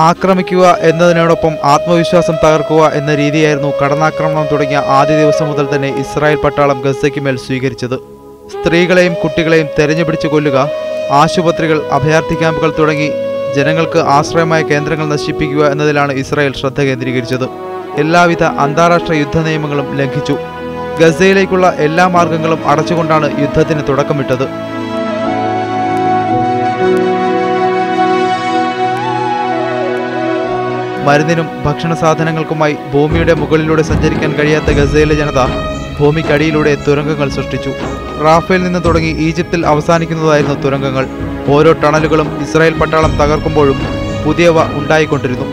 ആക്രമിക്കുക എന്നതിനോടൊപ്പം ആത്മവിശ്വാസം തകർക്കുക എന്ന രീതിയായിരുന്നു കടന്നാക്രമണം തുടങ്ങിയ ആദ്യ ദിവസം മുതൽ തന്നെ ഇസ്രായേൽ പട്ടാളം ഗസയ്ക്ക് മേൽ സ്വീകരിച്ചത്. സ്ത്രീകളെയും കുട്ടികളെയും തെരഞ്ഞുപിടിച്ച് കൊല്ലുക, ആശുപത്രികൾ, അഭയാർത്ഥി ക്യാമ്പുകൾ തുടങ്ങി ജനങ്ങൾക്ക് ആശ്രയമായ കേന്ദ്രങ്ങൾ നശിപ്പിക്കുക എന്നതിലാണ് ഇസ്രായേൽ ശ്രദ്ധ കേന്ദ്രീകരിച്ചത്. എല്ലാവിധ അന്താരാഷ്ട്ര യുദ്ധ നിയമങ്ങളും ലംഘിച്ചു. ഗസയിലേക്കുള്ള എല്ലാ മാർഗങ്ങളും അടച്ചുകൊണ്ടാണ് യുദ്ധത്തിന് തുടക്കമിട്ടത്. മരുന്നിനും ഭക്ഷണ സാധനങ്ങൾക്കുമായി ഭൂമിയുടെ മുകളിലൂടെ സഞ്ചരിക്കാൻ കഴിയാത്ത ഗസയിലെ ജനത ഭൂമിക്കടിയിലൂടെ തുരങ്കങ്ങൾ സൃഷ്ടിച്ചു. റാഫേൽ നിന്ന് തുടങ്ങി ഈജിപ്തിൽ അവസാനിക്കുന്നതായിരുന്നു തുരങ്കങ്ങൾ. ഓരോ ടണലുകളും ഇസ്രായേൽ പട്ടാളം തകർക്കുമ്പോഴും പുതിയവ ഉണ്ടായിക്കൊണ്ടിരുന്നു.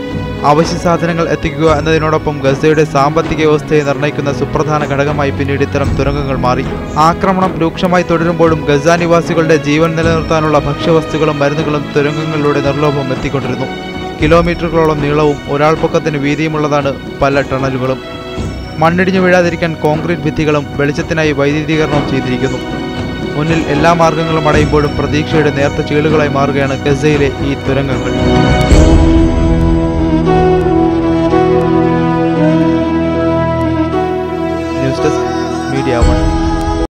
അവശ്യ സാധനങ്ങൾ എത്തിക്കുക എന്നതിനോടൊപ്പം ഗസയുടെ സാമ്പത്തിക വ്യവസ്ഥയെ നിർണ്ണയിക്കുന്ന സുപ്രധാന ഘടകമായി പിന്നീട് ഇത്തരം തുരങ്കങ്ങൾ മാറി. ആക്രമണം രൂക്ഷമായി തുടരുമ്പോഴും ഗസ നിവാസികളുടെ ജീവൻ നിലനിർത്താനുള്ള ഭക്ഷ്യവസ്തുക്കളും മരുന്നുകളും തുരങ്കങ്ങളിലൂടെ നിർലോഭം എത്തിക്കൊണ്ടിരുന്നു. കിലോമീറ്ററുകളോളം നീളവും ഒരാൾ പൊക്കത്തിന് വീതിയുമുള്ളതാണ് പല ടണലുകളും. മണ്ണിടിഞ്ഞു വീഴാതിരിക്കാൻ കോൺക്രീറ്റ് ഭിത്തികളും വെളിച്ചത്തിനായി വൈദ്യുതീകരണവും ചെയ്തിരിക്കുന്നു. മുന്നിൽ എല്ലാ മാർഗങ്ങളും അടയുമ്പോഴും പ്രതീക്ഷയുടെ നേർത്ത ചീളുകളായി മാറുകയാണ് ഗസയിലെ ഈ തുരങ്കങ്ങൾ.